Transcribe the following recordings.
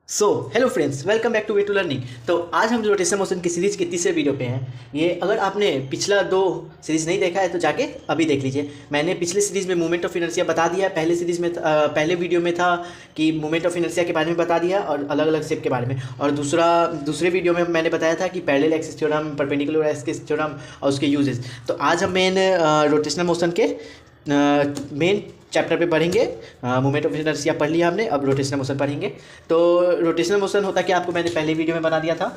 Hello friends, welcome back to way to learning. तो आज हम जो रोटेशनल मोशन की सीरीज़ के तीसरे वीडियो पे हैं। ये अगर आपने पिछला दो सीरीज़ नहीं देखा है तो जाके अभी देख लीजिए। मैंने पिछले सीरीज़ में मूवमेंट ऑफ इनर्शिया बता दिया है। पहले सीरीज़ में पहले वीडियो में था कि मूवमेंट ऑफ इनर्शिया के बारे में बता दिया और अलग अलग शेप के बारे में। और दूसरे वीडियो में मैंने बताया था कि parallel axis theorem, perpendicular axis theorem और उसके यूजेस। तो आज हम मेन रोटेशनल मोशन के मेन चैप्टर पे पढ़ेंगे। मूवमेंट ऑफ इनर्शिया पढ़ लिया हमने, अब रोटेशनल मोशन पढ़ेंगे। तो रोटेशनल मोशन होता क्या, आपको मैंने पहले वीडियो में बना दिया था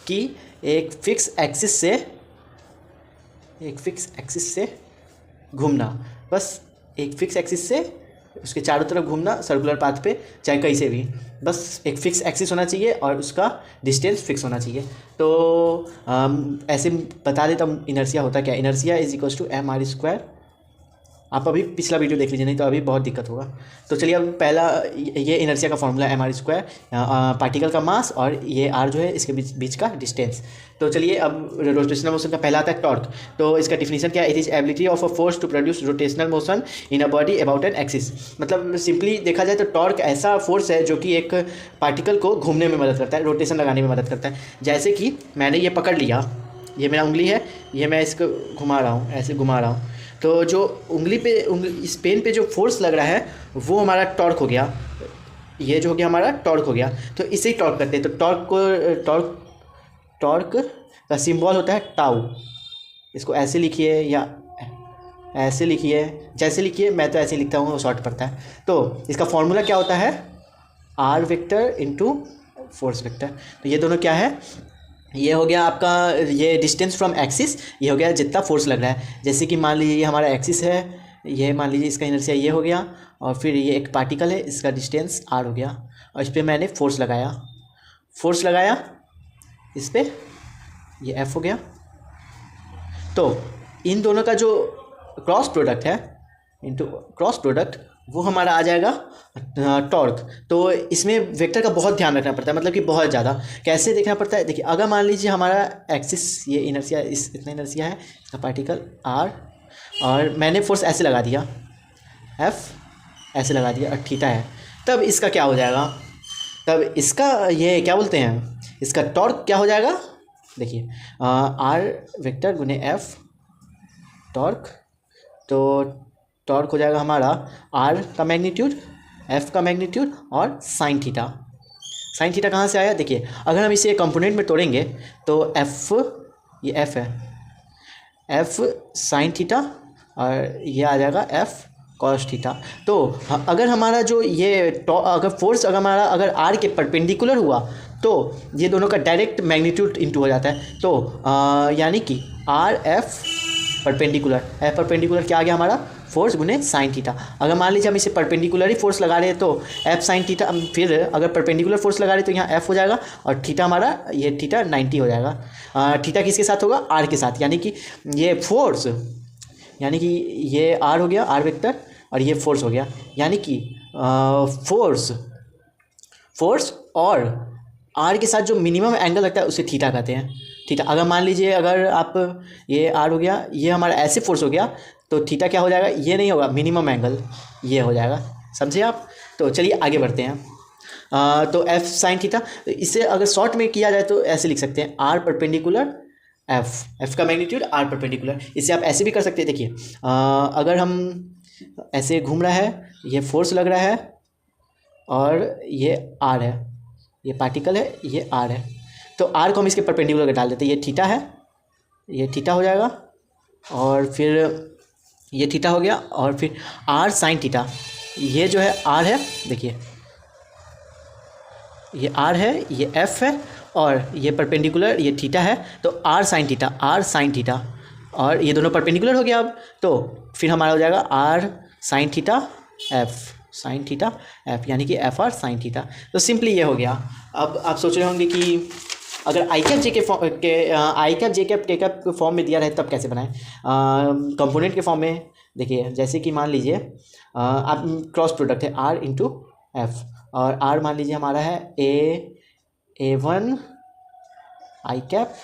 कि एक फिक्स एक्सिस से घूमना, बस एक फिक्स एक्सिस से उसके चारों तरफ घूमना सर्कुलर पाथ पे, चाहे कहीं से भी, बस एक फिक्स एक्सिस होना चाहिए और उसका डिस्टेंस फिक्स होना चाहिए। तो ऐसे बता देता हूँ इनर्शिया होता क्या। Inertia is equals to mr²। आप अभी पिछला वीडियो देख लीजिए, नहीं तो अभी बहुत दिक्कत होगा। तो चलिए, अब पहला ये इनर्शिया का फॉर्मूला mr², पार्टिकल का मास और ये r जो है इसके बीच का डिस्टेंस। तो चलिए, अब रोटेशनल मोशन का पहला आता है टॉर्क। तो इसका डिफिनीशन क्या है? It is ability of a force to produce rotational motion in a body about an axis. मतलब सिंपली देखा जाए तो टॉर्क ऐसा फोर्स है जो कि एक पार्टिकल को घूमने में मदद करता है, रोटेशन लगाने में मदद करता है। जैसे कि मैंने ये पकड़ लिया, ये मेरा उंगली है, ये मैं इसको घुमा रहा हूँ, ऐसे घुमा रहा हूँ। तो जो इस पेन पे जो फोर्स लग रहा है वो हमारा टॉर्क हो गया। ये जो हो गया हमारा टॉर्क हो गया। तो इसे ही टॉर्क करते हैं। तो टॉर्क का सिंबल होता है टाउ। इसको ऐसे लिखिए या ऐसे लिखिए, जैसे लिखिए, मैं तो ऐसे लिखता हूँ, शॉर्ट पड़ता है। तो इसका फॉर्मूला क्या होता है? R vector into force vector. तो ये दोनों क्या है? ये हो गया आपका ये डिस्टेंस फ्रॉम एक्सिस, ये हो गया जितना फोर्स लग रहा है। जैसे कि मान लीजिए ये हमारा एक्सिस है, ये मान लीजिए इसका इनर्शिया ये हो गया, और फिर ये एक पार्टिकल है, इसका डिस्टेंस r हो गया, और इस पर मैंने फोर्स लगाया इस पर, ये f हो गया। तो इन दोनों का जो क्रॉस प्रोडक्ट है, इंटू क्रॉस प्रोडक्ट, वो हमारा आ जाएगा टॉर्क। तो इसमें वेक्टर का बहुत ध्यान रखना पड़ता है, मतलब कि बहुत ज़्यादा। कैसे देखना पड़ता है? देखिए, अगर मान लीजिए हमारा एक्सिस ये इनर्शिया, इतना इनर्शिया है, इसका पार्टिकल r, और मैंने फोर्स ऐसे लगा दिया, f ऐसे लगा दिया, और थीटा है, तब इसका क्या हो जाएगा? तब इसका ये क्या बोलते हैं, इसका टॉर्क क्या हो जाएगा? देखिए, r वेक्टर गुने f टॉर्क। तो टॉर्क हो जाएगा हमारा r का मैग्नीट्यूड, f का मैग्नीट्यूड और साइन थीटा। साइन थीटा कहाँ से आया? देखिए, अगर हम इसे कंपोनेंट में तोड़ेंगे तो f, ये f है, f साइन थीटा, और ये आ जाएगा f कॉस थीटा। तो अगर हमारा जो ये अगर फोर्स अगर r के परपेंडिकुलर हुआ तो ये दोनों का डायरेक्ट मैग्नीट्यूड इंटू हो जाता है। तो यानी कि r f परपेंडिकुलर क्या आ गया हमारा? फोर्स गुने साइन थीटा। अगर मान लीजिए हम इसे परपेंडिकुलर ही फोर्स लगा रहे हैं तो f साइन थीटा, फिर अगर परपेंडिकुलर फोर्स लगा रहे हैं तो यहाँ f हो जाएगा, और थीटा हमारा ये थीटा 90 हो जाएगा। थीटा किसके साथ होगा? r के साथ। यानी कि ये फोर्स, यानी कि ये r हो गया, r वेक्टर, और ये फोर्स हो गया। यानी कि फोर्स और r के साथ जो मिनिमम एंगल लगता है उसे थीटा कहते हैं। थीटा, अगर मान लीजिए अगर आप ये r हो गया, ये हमारा ऐसे फोर्स हो गया, तो थीटा क्या हो जाएगा? ये नहीं होगा, मिनिमम एंगल ये हो जाएगा। समझे आप? तो चलिए आगे बढ़ते हैं। तो f साइन थीटा, इसे अगर शॉर्ट में किया जाए तो ऐसे लिख सकते हैं, r परपेंडिकुलर f का मैग्नीट्यूड r परपेंडिकुलर। इसे आप ऐसे भी कर सकते हैं। देखिए, अगर हम ऐसे घूम रहा है, ये फोर्स लग रहा है, और ये r है, ये पार्टिकल है, ये r है, तो r को हम इसके परपेंडिकुलर डाल देते हैं। ये थीटा है, ये थीटा हो जाएगा, और फिर ये थीटा हो गया, और फिर r साइन थीटा, ये जो है r है, देखिए ये r है, ये f है, और ये परपेंडिकुलर, ये थीटा है, तो r साइन थीटा, और ये दोनों परपेंडिकुलर हो गया। अब तो फिर हमारा हो जाएगा r साइन थीटा f, यानी कि f r साइन थीटा। तो सिंपली ये हो गया। अब आप सोच रहे होंगे कि अगर आई कैप जे कैप के कैप फॉर्म में दिया रहे तब कैसे बनाएं? कंपोनेंट के फॉर्म में। देखिए, जैसे कि मान लीजिए आप क्रॉस प्रोडक्ट है r इंटू एफ, और r मान लीजिए हमारा है a1 आई कैप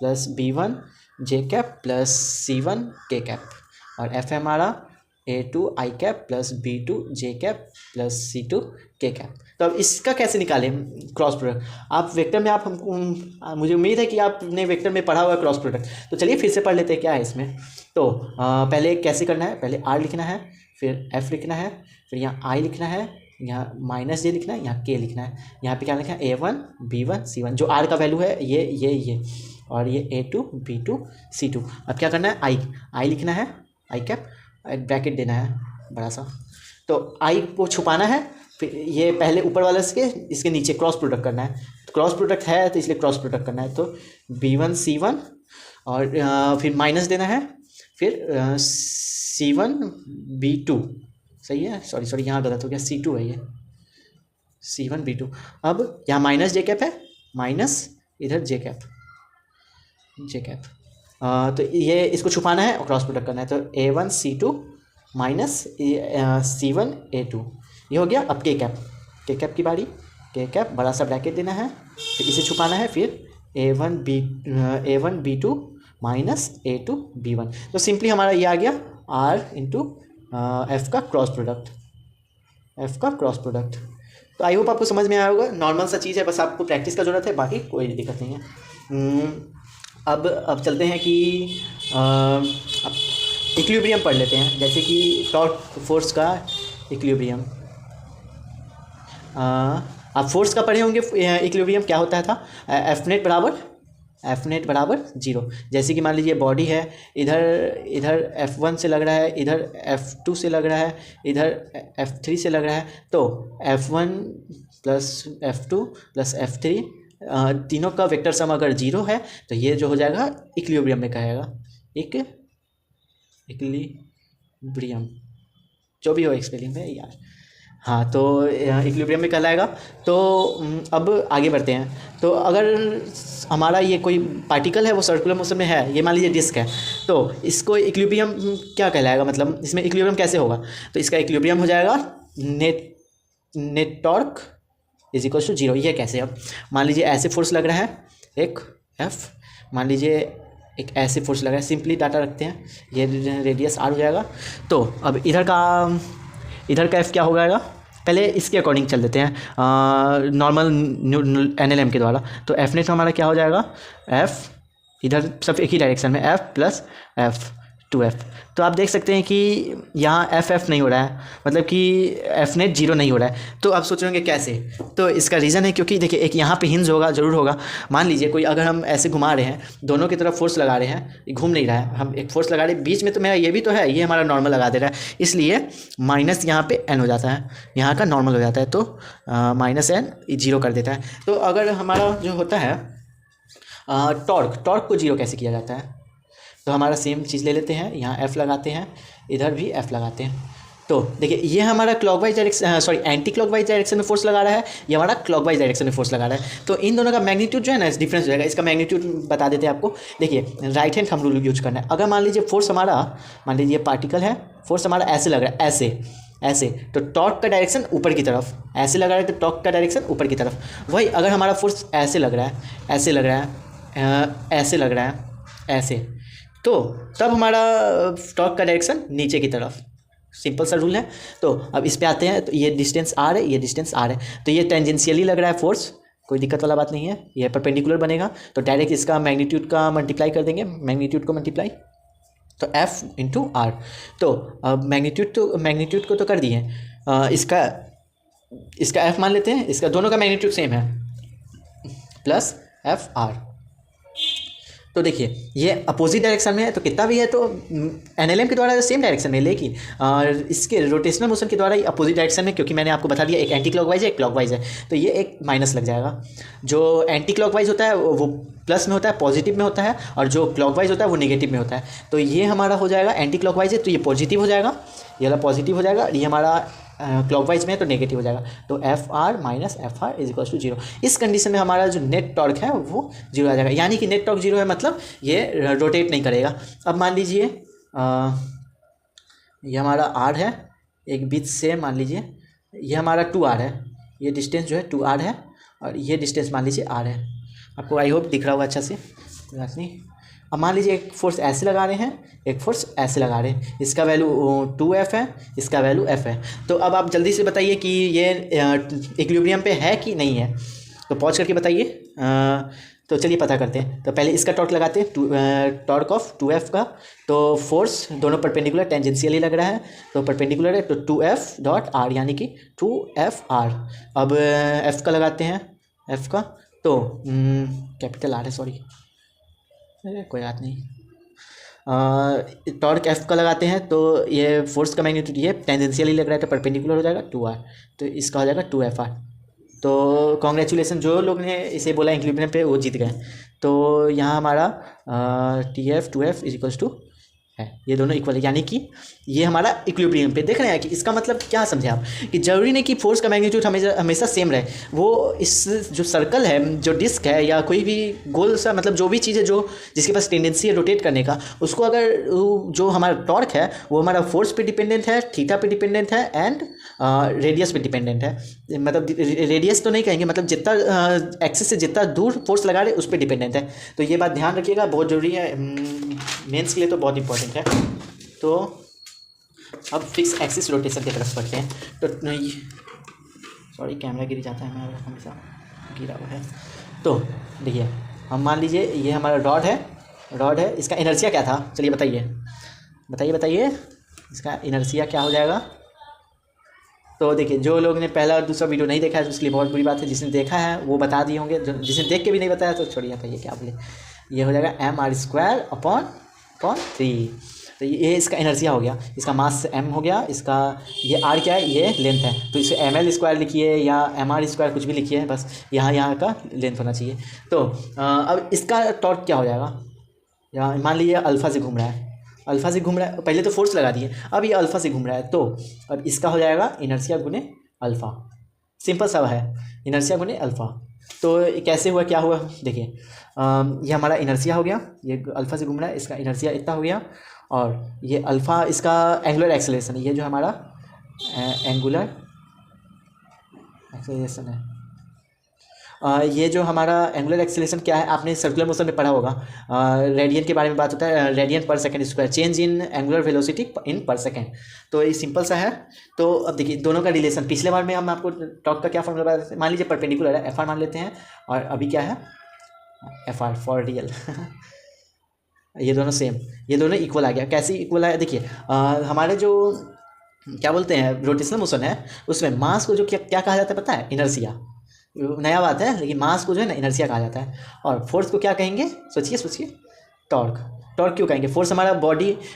प्लस b1 जे कैप प्लस c1 के कैप, और f है हमारा a2 आई कैप प्लस b2 जे कैप प्लस c2 के कैप। तो अब इसका कैसे निकालें क्रॉस प्रोडक्ट। आप वेक्टर में मुझे उम्मीद है कि आपने वेक्टर में पढ़ा हुआ है क्रॉस प्रोडक्ट, तो चलिए फिर से पढ़ लेते हैं क्या है इसमें। तो पहले कैसे करना है, पहले आर लिखना है, फिर एफ लिखना है, फिर यहाँ आई लिखना है, यहाँ माइनस जे लिखना है, यहाँ के लिखना है, यहाँ पे क्या लिखना है A1 B1 C1, जो आर का वैल्यू है ये और ये A2 B2 C2। अब क्या करना है, आई लिखना है, आई कैप, एक ब्रैकेट देना है बड़ा सा, तो आई को छुपाना है, फिर ये पहले ऊपर वाले इसके नीचे क्रॉस प्रोडक्ट करना है, तो क्रॉस प्रोडक्ट है तो इसलिए क्रॉस प्रोडक्ट करना है, तो B1 C1 और फिर माइनस देना है, फिर C1 B2, सही है, सॉरी यहाँ गलत हो गया, C2 है ये, C1 B2। अब यहाँ माइनस जे कैप है, माइनस इधर जे कैप, तो ये इसको छुपाना है और क्रॉस प्रोडक्ट करना है, तो A1 C2 minus C1 A2, ये हो गया। अब के कैप की बारी, के कैप बड़ा सा ब्रैकेट देना है, फिर इसे छुपाना है, फिर A1 B2 minus A2 B1, तो सिंपली हमारा ये आ गया R इंटू एफ का क्रॉस प्रोडक्ट। तो आई होप आपको समझ में आया होगा, नॉर्मल सा चीज़ है, बस आपको प्रैक्टिस का ज़रूरत है, बाकी कोई दिक्कत नहीं है। अब चलते हैं कि इक्विलिब्रियम पढ़ लेते हैं, जैसे कि टॉर्क फोर्स का इक्विलिब्रियम। आप फोर्स का पढ़े होंगे, इक्विलिब्रियम क्या होता था, एफ नेट बराबर 0। जैसे कि मान लीजिए बॉडी है, इधर F1 से लग रहा है, इधर F2 से लग रहा है, इधर F3 से लग रहा है, तो F1 plus F2 plus F3 तीनों का वेक्टर सम अगर 0 है तो ये जो हो जाएगा इक्विलिब्रियम में कहेगा, इक्विलिब्रियम, जो भी हो एक्सपेलिंग में यार, हाँ, तो इक्विलिब्रियम में कहलाएगा। तो अब आगे बढ़ते हैं। तो अगर हमारा ये कोई पार्टिकल है वो सर्कुलर मोशन में है, ये मान लीजिए डिस्क है, तो इसको इक्विलिब्रियम क्या कहलाएगा, मतलब इसमें इक्विलिब्रियम कैसे होगा, तो इसका इक्विलिब्रियम हो जाएगा net torque is equal to 0। ये कैसे, अब मान लीजिए ऐसे फोर्स लग रहा है एक F, मान लीजिए एक ऐसे फोर्स लग रहा है, सिंपली डाटा रखते हैं, ये रेडियस R हो जाएगा। तो अब इधर का F क्या हो जाएगा, पहले इसके अकॉर्डिंग चल देते हैं नॉर्मल NLM के द्वारा। तो एफ नेट हमारा क्या हो जाएगा, F इधर सब एक ही डायरेक्शन में, F प्लस F2F। तो आप देख सकते हैं कि यहाँ F नहीं हो रहा है, मतलब कि एफ नेट 0 नहीं हो रहा है। तो आप सोच रहे होंगे कैसे, तो इसका रीज़न है क्योंकि देखिए एक यहाँ पे हिंज होगा, ज़रूर होगा। मान लीजिए कोई अगर हम ऐसे घुमा रहे हैं, दोनों की तरफ फोर्स लगा रहे हैं, ये घूम नहीं रहा है, हम एक फोर्स लगा रहे हैं, बीच में तो मेरा ये भी तो है, ये हमारा नॉर्मल लगा दे रहा है, इसलिए माइनस यहाँ पे n हो जाता है, यहाँ का नॉर्मल हो जाता है, तो -n 0 कर देता है। तो अगर हमारा जो होता है टॉर्क को 0 कैसे किया जाता है, तो हमारा सेम चीज़ ले लेते हैं, यहाँ F लगाते हैं, इधर भी F लगाते हैं। तो देखिए ये हमारा clockwise direction, anti clockwise direction में फोर्स लगा रहा है, ये हमारा क्लॉकवाइज डायरेक्शन में फोर्स लगा रहा है। तो इन दोनों का मैग्नीट्यूड जो है ना डिफरेंस हो जाएगा। इसका मैग्नीट्यूड बता देते हैं आपको। देखिए राइट हैंड हम रूल यूज करना है। अगर मान लीजिए फोर्स हमारा, मान लीजिए पार्टिकल है, फोर्स हमारा ऐसे लग रहा है, ऐसे, तो टॉर्क का डायरेक्शन ऊपर की तरफ, ऐसे लगा रहा है तो टॉर्क का डायरेक्शन ऊपर की तरफ। वही अगर हमारा फोर्स ऐसे लग रहा है, ऐसे लग रहा है, ऐसे लग रहा है, ऐसे, तो तब हमारा टॉर्क का डायरेक्शन नीचे की तरफ। सिंपल सा रूल है। तो अब इस पे आते हैं, तो ये डिस्टेंस R है, ये डिस्टेंस R है, तो ये टेंजेंशियली लग रहा है फोर्स, कोई दिक्कत वाला बात नहीं है, ये परपेंडिकुलर बनेगा, तो डायरेक्ट इसका मैग्नीट्यूड का मल्टीप्लाई कर देंगे, मैग्नीट्यूड को मल्टीप्लाई, तो F इंटू R। तो अब मैग्नीट्यूड को तो कर दिए, इसका F मान लेते हैं, इसका दोनों का मैग्नीट्यूड सेम है, प्लस FR। तो देखिए ये अपोजिट डायरेक्शन में है, तो कितना भी है तो NLM के द्वारा सेम डायरेक्शन में, लेकिन इसके रोटेशनल मोशन के द्वारा ही अपोजिट डायरेक्शन में, क्योंकि मैंने आपको बता दिया एक एंटी क्लॉकवाइज है, एक क्लॉकवाइज है, तो ये एक माइनस लग जाएगा। जो एंटी क्लॉकवाइज होता है वो प्लस में होता है, पॉजिटिव में होता है, और जो क्लॉकवाइज होता है वो नेगेटिव में होता है। तो ये हमारा हो जाएगा एंटी क्लॉकवाइज है तो ये पॉजिटिव हो जाएगा, ये वाला पॉजिटिव हो जाएगा, ये हमारा क्लॉकवाइज में है तो नेगेटिव हो जाएगा। तो FR minus FR is equal to 0। इस कंडीशन में हमारा जो नेट टॉर्क है वो 0 आ जाएगा, यानी कि नेट टॉर्क 0 है, मतलब ये रोटेट नहीं करेगा। अब मान लीजिए ये हमारा R है, एक बीच से मान लीजिए ये हमारा 2R है, ये डिस्टेंस जो है 2R है, और ये डिस्टेंस मान लीजिए R है। आपको आई होप दिख रहा होगा अच्छा से, कोई बात नहीं। अब मान लीजिए एक फोर्स ऐसे लगा रहे हैं, एक फोर्स ऐसे लगा रहे हैं, इसका वैल्यू 2F है, इसका वैल्यू F है। तो अब आप जल्दी से बताइए कि ये इक्विलिब्रियम पे है कि नहीं है, तो पॉज करके बताइए। तो चलिए पता करते हैं। तो पहले इसका टॉर्क लगाते हैं, टॉर्क ऑफ 2F का। तो फोर्स दोनों परपेंडिकुलर टेंजेंशियली लग रहा है, तो परपेंडिकुलर है, तो 2F डॉट आर यानी कि 2FR। अब F का लगाते हैं, F का तो कैपिटल R है, सॉरी कोई बात नहीं। टॉर्क F का लगाते हैं, तो ये फोर्स का मैग्नीट्यूड ये टेंजेंशियली लग रहा है, तो परपेंडिकुलर हो जाएगा 2R, तो इसका हो जाएगा 2FR। तो कॉन्ग्रेचुलेसन, जो लोग ने इसे बोला इक्विलिब्रियम पे वो जीत गए। तो यहाँ हमारा TF 2F is equals to है, ये दोनों इक्वल है, यानी कि ये हमारा इक्विलिब्रियम पे। देख रहे हैं कि इसका मतलब क्या समझे आप, कि जरूरी नहीं कि फोर्स का मैग्नीट्यूड हमेशा सेम रहे। वो इस जो सर्कल है, जो डिस्क है, या कोई भी गोल सा, मतलब जो भी चीज़ है जो जिसके पास टेंडेंसी है रोटेट करने का, उसको अगर जो हमारा टॉर्क है वो हमारा फोर्स पे डिपेंडेंट है, थीटा पे डिपेंडेंट है, एंड रेडियस पे डिपेंडेंट है। मतलब रेडियस तो नहीं कहेंगे, मतलब जितना एक्सिस से जितना दूर फोर्स लगा रहे उस पर डिपेंडेंट है। तो ये बात ध्यान रखिएगा, बहुत ज़रूरी है, मेंस के लिए तो बहुत इंपॉर्टेंट है। तो अब फिक्स एक्सिस रोटेशन की तरफ बढ़ते हैं। तो सॉरी कैमरा गिर जाता है, मेरा हमेशा गिरा हुआ है। तो देखिए, हम मान लीजिए ये हमारा रॉड है, इसका इनर्शिया क्या था, चलिए बताइए इसका इनर्शिया क्या हो जाएगा। तो देखिए, जो लोग ने पहला और दूसरा वीडियो नहीं देखा है तो उसके लिए बहुत बुरी बात है, जिसने देखा है वो बता दिए होंगे, जिसने देख के भी नहीं बताया तो छोड़िए, कहिए क्या बोले। ये हो जाएगा mr²/3। तो ये इसका एनर्जिया हो गया, इसका मास m हो गया, इसका ये r क्या है, ये लेंथ है, तो इसे ml² लिखिए या mr² कुछ भी लिखिए, बस यहाँ का लेंथ होना चाहिए। तो अब इसका टॉर्क क्या हो जाएगा, यहाँ मान लीजिए अल्फ़ा से घूम रहा है, पहले तो फोर्स लगा दिए, अब ये अल्फ़ा से घूम रहा है, तो अब इसका हो जाएगा इनर्शिया गुने अल्फ़ा। सिंपल सा है, इनर्शिया गुने अल्फ़ा। तो कैसे हुआ, क्या हुआ, देखिए ये हमारा इनर्शिया हो गया, ये अल्फ़ा से घूम रहा है, इसका इनर्शिया इतना हो गया, और ये अल्फ़ा इसका एंगुलर एक्सेलरेशन, ये जो हमारा एंगुलर एक्सेलरेशन है, ये जो हमारा एंगुलर एक्सेलरेशन क्या है, आपने सर्कुलर मोशन में पढ़ा होगा, रेडियन के बारे में बात होता है, रेडियन पर second square, change in angular velocity इन पर सेकंड। तो ये सिंपल सा है। तो अब देखिए दोनों का रिलेशन, पिछले बार में हम आपको टॉर्क का क्या फॉर्मूला बताते थे, मान लीजिए परपेंडिकुलर है, FR मान लेते हैं, और अभी क्या है, FR फॉर रियल ये दोनों सेम, ये दोनों इक्वल आ गया। कैसे इक्वल आया, देखिए हमारे जो क्या बोलते हैं रोटेशनल मोशन है, उसमें मास को जो क्या कहा जाता है पता है, इनर्शिया। नया बात है, लेकिन मास को जो है ना इनर्शिया कहा जाता है, और फोर्स को क्या कहेंगे, सोचिए, टॉर्क क्यों कहेंगे, फोर्स हमारा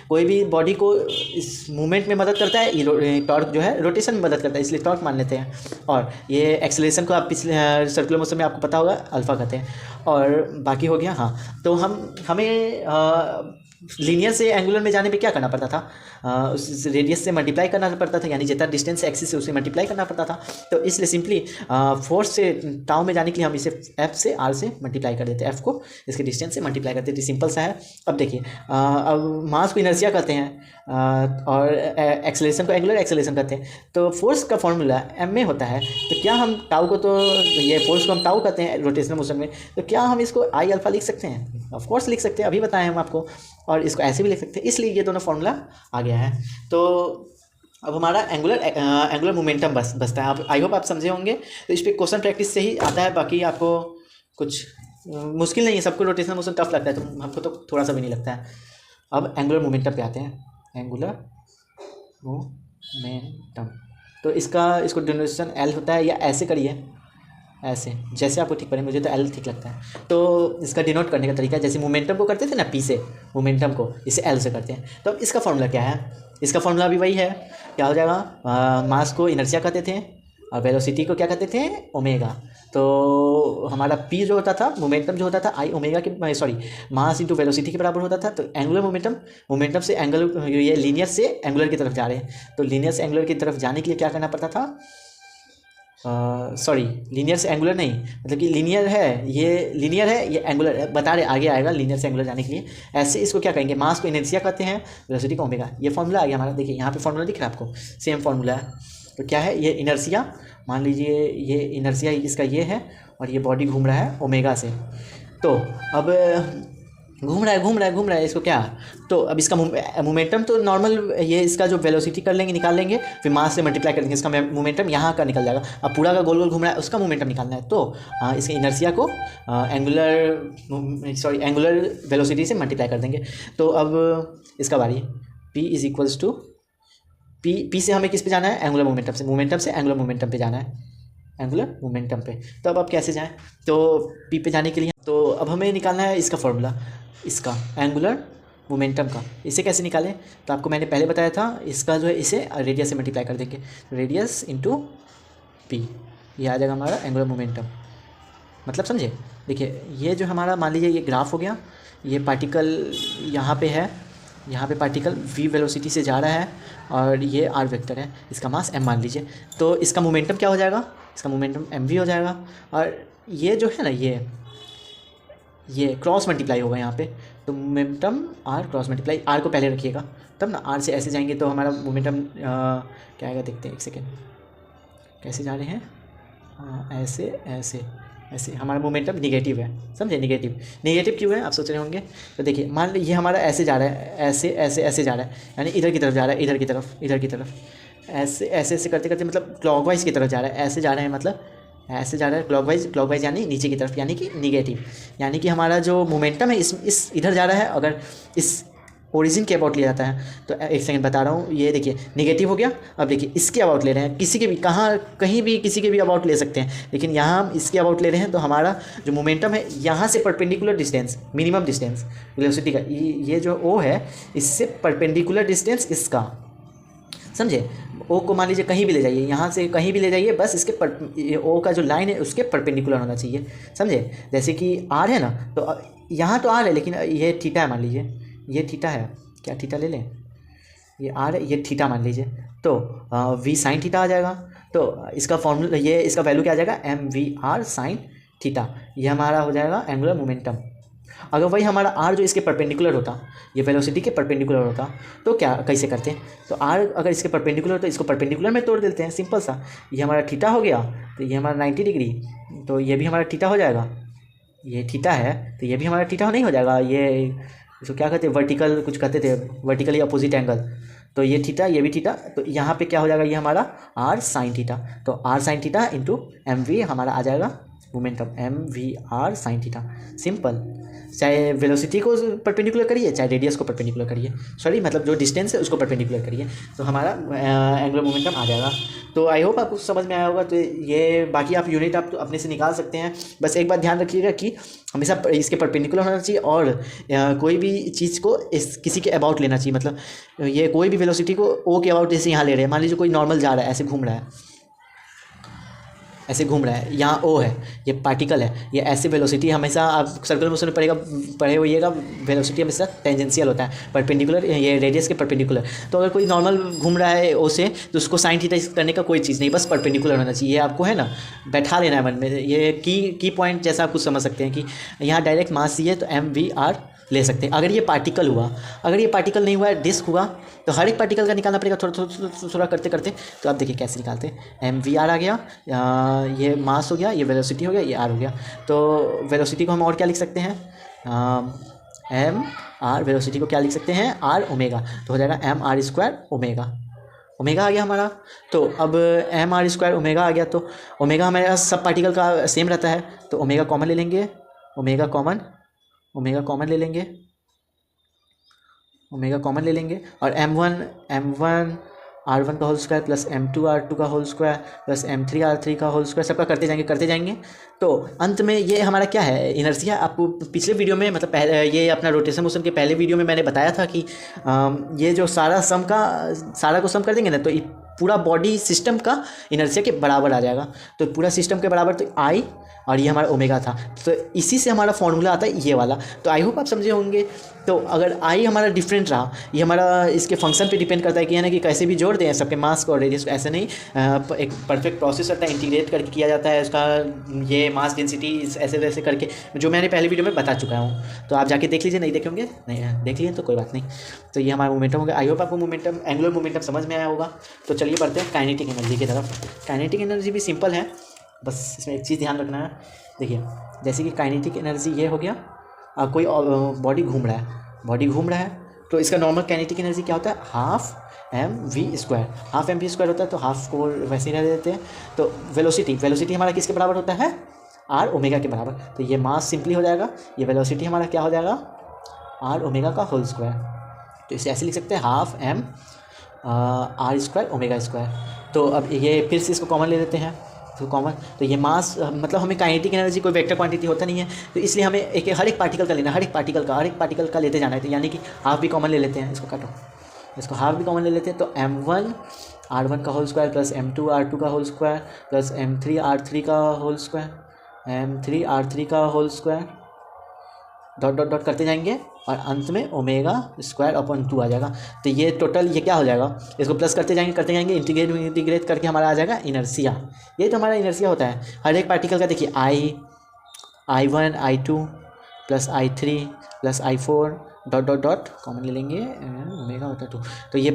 कोई भी बॉडी को इस मूवमेंट में मदद करता है, ये टॉर्क जो है रोटेशन में मदद करता है, इसलिए टॉर्क मान लेते हैं। और ये एक्सेलरेशन को आप पिछले सर्कुलर मोशन में आपको पता होगा अल्फ़ा कहते हैं, और बाकी हो गया। हाँ, तो हमें लीनियर से एंगुलर में जाने पे क्या करना पड़ता था, उस रेडियस से मल्टीप्लाई करना पड़ता था, यानी जितना डिस्टेंस एक्सिस से उसे मल्टीप्लाई करना पड़ता था। तो इसलिए सिंपली फोर्स से टाउ में जाने के लिए हम इसे F से R से मल्टीप्लाई कर देते हैं, F को इसके डिस्टेंस से मल्टीप्लाई करते थे, सिंपल सा है। अब देखिए अब मास को इनर्शिया कहते हैं और एक्सेलरेशन को एंगुलर एक्सेलरेशन कहते हैं। तो फोर्स का फॉर्मूला m में होता है, तो क्या हम टाउ को, तो ये फोर्स को हम टाउ कहते हैं रोटेशनल मोशन में, तो क्या हम इसको I अल्फ़ा लिख सकते हैं, ऑफ कोर्स लिख सकते हैं, अभी बताएं हम आपको, और इसको ऐसे भी लिख सकते हैं, इसलिए ये दोनों फॉर्मूला आ गया है। तो अब हमारा एंगुलर मोमेंटम बसता है। आप आई होप आप समझे होंगे। तो इस पर क्वेश्चन प्रैक्टिस से ही आता है, बाकी आपको कुछ मुश्किल नहीं है, सबको रोटेशनल मोशन टफ लगता है, तो हमको तो थोड़ा सा भी नहीं लगता है। अब एंगुलर मोमेंटम पे आते हैं, एंगुलर मोमेंटम। तो इसको डिनोटेशन L होता है, या ऐसे करिए, ऐसे जैसे आपको ठीक पड़े, मुझे तो L ठीक लगता है। तो इसका डिनोट करने का तरीका, जैसे मोमेंटम को करते थे ना P से, मोमेंटम को इसे L से करते हैं। तो अब इसका फॉर्मूला क्या है, इसका फॉर्मूला भी वही है, क्या हो जाएगा, मास को इनर्शिया कहते थे और वेलोसिटी को क्या कहते थे, ओमेगा। तो हमारा P जो होता था, मोमेंटम जो होता था, I ओमेगा के मास इंटू वेलोसिटी के बराबर होता था। तो एंगुलर मोमेंटम से एंगुलर, ये लीनियर से एंगुलर की तरफ जा रहे हैं, तो लीनियर से एंगुलर की तरफ जाने के लिए क्या करना पड़ता था, लीनियर से एंगुलर नहीं, मतलब कि लीनियर है ये एंगुलर है, बता रहे आगे आएगा लीनियर से एंगुलर जाने के लिए। ऐसे इसको क्या कहेंगे, मास को इनर्शिया कहते हैं, वेलोसिटी को ओमेगा। ये फॉर्मूला आ गया हमारा, देखिए यहाँ पे फॉर्मूला दिख रहा है आपको, सेम फॉर्मूला है। तो क्या है, ये इनर्शिया, मान लीजिए ये इनर्शिया इसका ये है, और ये बॉडी घूम रहा है ओमेगा से। तो अब घूम रहा है, इसको क्या। तो अब इसका मोमेंटम तो नॉर्मल, ये इसका जो वेलोसिटी कर लेंगे, निकाल लेंगे, फिर मास से मल्टीप्लाई कर देंगे, इसका मोमेंटम यहाँ का निकल जाएगा। अब पूरा का गोल गोल घूम रहा है, उसका मोमेंटम निकालना है, तो इसके इनर्शिया को एंगुलर वेलोसिटी से मल्टीप्लाई कर देंगे। तो अब इसका बारी, P is equals to P से हमें किस पे जाना है, एंगुलर मोमेंटम से एंगुलर मोमेंटम पे जाना है, एंगुलर मोमेंटम पे। तो अब कैसे जाएं, तो पी पे जाने के लिए तो अब हमें निकालना है इसका फॉर्मूला, इसका एंगुलर मोमेंटम का। इसे कैसे निकालें, तो आपको मैंने पहले बताया था, इसका जो है इसे रेडियस से मल्टीप्लाई कर देंगे, रेडियस इंटू पी, ये आ जाएगा हमारा एंगुलर मोमेंटम। मतलब समझे, देखिए ये जो हमारा मान लीजिए ये ग्राफ हो गया, ये पार्टिकल यहाँ पे है, यहाँ पे पार्टिकल v वेलोसिटी से जा रहा है और ये r वेक्टर है, इसका मास m मान लीजिए। तो इसका मोमेंटम क्या हो जाएगा, इसका मोमेंटम mv हो जाएगा। और ये जो है ना, ये क्रॉस मल्टीप्लाई होगा यहाँ पे, तो momentum r cross multiply, r को पहले रखिएगा तब ना, r से ऐसे जाएंगे तो हमारा मोमेंटम क्या आएगा, देखते हैं एक सेकेंड, कैसे जा रहे हैं, ऐसे हमारा मोमेंटम निगेटिव है, समझे। निगेटिव क्यों है आप सोच रहे होंगे, तो देखिए मान लीजिए हमारा ऐसे जा रहा है, ऐसे जा रहा है, यानी इधर की तरफ जा रहा है, इधर की तरफ ऐसे करते करते मतलब क्लॉकवाइज की तरफ जा रहा है, ऐसे जा रहे हैं मतलब ऐसे जा रहा है क्लॉकवाइज यानी नीचे की तरफ, यानी कि निगेटिव, यानी कि हमारा जो मोमेंटम है इस इधर जा रहा है। अगर इस ओरिजिन के अबाउट लिया जाता है, तो एक सेकंड बता रहा हूँ, ये देखिए निगेटिव हो गया। अब देखिए इसके अबाउट ले रहे हैं, किसी के भी कहीं भी किसी के भी अबाउट ले सकते हैं, लेकिन यहाँ हम इसके अबाउट ले रहे हैं, तो हमारा जो मोमेंटम है यहाँ से perpendicular distance, minimum distance velocity का, ये जो ओ है, इससे परपेंडिकुलर डिस्टेंस इसका, समझे। ओ को मान लीजिए कहीं भी ले जाइए, यहाँ से कहीं भी ले जाइए, बस इसके ओ का जो लाइन है उसके परपेंडिकुलर होना चाहिए, समझे। जैसे कि आर है ना, तो यहाँ तो आर है, लेकिन ये थीटा है, मान लीजिए ये थीटा है, क्या थीटा ले लें, ये आर है, ये थीटा मान लीजिए, तो वी साइन थीटा आ जाएगा। तो इसका फॉर्मूला, ये इसका वैल्यू क्या आ जाएगा, M V R sine theta, ये हमारा हो जाएगा एंगुलर मोमेंटम। अगर वही हमारा आर जो इसके परपेंडिकुलर होता, ये वेलोसिटी के परपेंडिकुलर होता, तो क्या कैसे करते हैं, तो आर अगर इसके परपेंडिकुलर तो इसको परपेंडिकुलर में तोड़ देते हैं, सिंपल सा। ये हमारा थीटा हो गया, तो ये हमारा 90 डिग्री, तो ये भी हमारा थीटा हो जाएगा, ये थीटा है तो ये भी हमारा थीटा नहीं हो जाएगा, ये इसको क्या कहते हैं, वर्टिकल कुछ कहते थे, वर्टिकली अपोजिट एंगल, तो ये थीटा, ये भी थीटा, तो यहाँ पे क्या हो जाएगा, ये हमारा आर साइन थीटा, तो R sine theta into M V हमारा आ जाएगा momentum, M V R sine theta. Simple, चाहे वेलोसिटी को परपेंडिकुलर करिए, चाहे रेडियस को परपेंडिकुलर करिए, सॉरी मतलब जो डिस्टेंस है उसको परपेंडिकुलर करिए, तो हमारा एंगुलर मोमेंटम आ जाएगा। तो आई होप आपको समझ में आया होगा। तो ये बाकी आप यूनिट आप तो अपने से निकाल सकते हैं, बस एक बात ध्यान रखिएगा कि हमेशा इसके परपेंडिकुलर होना चाहिए, और कोई भी चीज़ को किसी के अबाउट लेना चाहिए। मतलब ये कोई भी वेलोसिटी को ओ के अबाउट जैसे यहाँ ले रहे हैं, मान लीजिए कोई नॉर्मल जा रहा है, ऐसे घूम रहा है, यहाँ ओ है, ये पार्टिकल है, ये ऐसे वेलोसिटी हमेशा आप सर्कुलर मोशन में पढ़े होइएगा, वेलोसिटी हमेशा टेंजेंशियल होता है, परपेंडिकुलर, ये रेडियस के परपेंडिकुलर। तो अगर कोई नॉर्मल घूम रहा है ओ से, तो उसको साइन थीटा करने का कोई चीज़ नहीं, बस परपेंडिकुलर होना चाहिए। ये आपको है ना बैठा लेना है मन में, ये की पॉइंट जैसा आप कुछ समझ सकते हैं कि यहाँ डायरेक्ट मास ही है, तो एम वी आर ले सकते हैं। अगर ये पार्टिकल हुआ, अगर ये पार्टिकल नहीं हुआ है, डिस्क हुआ, तो हर एक पार्टिकल का निकालना पड़ेगा थोड़ा करते करते। तो आप देखिए कैसे निकालते हैं, एम वी आर आ गया, ये मास हो गया, ये वेलोसिटी हो गया, ये आर हो गया। तो वेलोसिटी को हम और क्या लिख सकते हैं, एम आर, वेलोसिटी को क्या लिख सकते हैं, आर ओमेगा, तो हो जाएगा M R square omega. Omega आ गया हमारा। तो अब एम आर स्क्वायर ओमेगा आ गया, तो ओमेगा हमारे सब पार्टिकल का सेम रहता है, तो ओमेगा कॉमन ले लेंगे, ओमेगा कॉमन ले लेंगे, और m1 r1 का whole square plus m2 r2 का whole square plus m3 r3 का होल स्क्वायर, सबका करते जाएंगे। तो अंत में ये हमारा क्या है, इनर्शिया। आपको पिछले वीडियो में मतलब पहले ये अपना रोटेशन मोशन के पहले वीडियो में मैंने बताया था कि ये जो सारा को सम कर देंगे ना, तो पूरा बॉडी सिस्टम का इनर्शिया के बराबर आ जाएगा। तो पूरा सिस्टम के बराबर, तो आई और ये हमारा ओमेगा था, तो इसी से हमारा फॉर्मूला आता है ये वाला। तो आई होप आप समझे होंगे। तो अगर आई हमारा डिफरेंट रहा, ये हमारा इसके फंक्शन पे डिपेंड करता है कि है ना कि कैसे भी जोड़ दें सबके मास को और रेडियस को, ऐसे नहीं। एक परफेक्ट प्रोसेस होता है, इंटीग्रेट करके किया जाता है उसका, ये मास डेंसिटी ऐसे वैसे करके, जो मैंने पहले वीडियो में बता चुका हूँ। तो आप जाके देख लीजिए, नहीं देखे होंगे, नहीं देख लिए तो कोई बात नहीं। तो ये हमारा मोमेंटम हो गया। आई होप आपको एंगुलर मोमेंटम समझ में आया होगा। तो चलिए बढ़ते हैं काइनेटिक एनर्जी की तरफ। काइनेटिक एनर्जी भी सिंपल है, बस इसमें एक चीज़ ध्यान रखना है। देखिए जैसे कि काइनेटिक एनर्जी ये हो गया, कोई बॉडी घूम रहा है तो इसका नॉर्मल काइनेटिक एनर्जी क्या होता है, half M V square. Half M V square होता है तो हाफ को वैसे ही रह देते हैं। तो वेलोसिटी हमारा किसके बराबर होता है, आर ओमेगा के बराबर। तो ये मास सिंपली हो जाएगा, ये वेलोसिटी हमारा क्या हो जाएगा, आर ओमेगा का होल स्क्वायर। तो इसे ऐसे लिख सकते हैं, half M R square omega square. तो अब ये फिर से इसको कॉमन ले लेते हैं, तो कॉमन, तो ये मास मतलब हमें काइनेटिक एनर्जी कोई वेक्टर क्वांटिटी होता नहीं है, तो इसलिए हमें हर एक पार्टिकल का लेना, हर एक पार्टिकल का लेते जाना है। तो यानी कि हाफ भी कॉमन ले लेते हैं, इसको काटो, इसको हाफ भी कॉमन ले लेते हैं। तो m1 r1 का whole square plus m2 r2 का whole square plus m3 r3 का होल स्क्वायर, m3 r3 का whole square, dot dot dot करते जाएंगे और अंत में ओमेगा स्क्वायर अपॉन 2 आ जाएगा। तो ये टोटल ये क्या हो जाएगा, इसको प्लस करते जाएंगे इंटीग्रेट करके हमारा आ जाएगा इनर्सिया। ये तो हमारा इनर्सिया होता है हर एक पार्टिकल का। देखिए I1 I2 plus I3 plus I4 dot dot dot common ले लेंगे, ओमेगा होता है 2। तो ये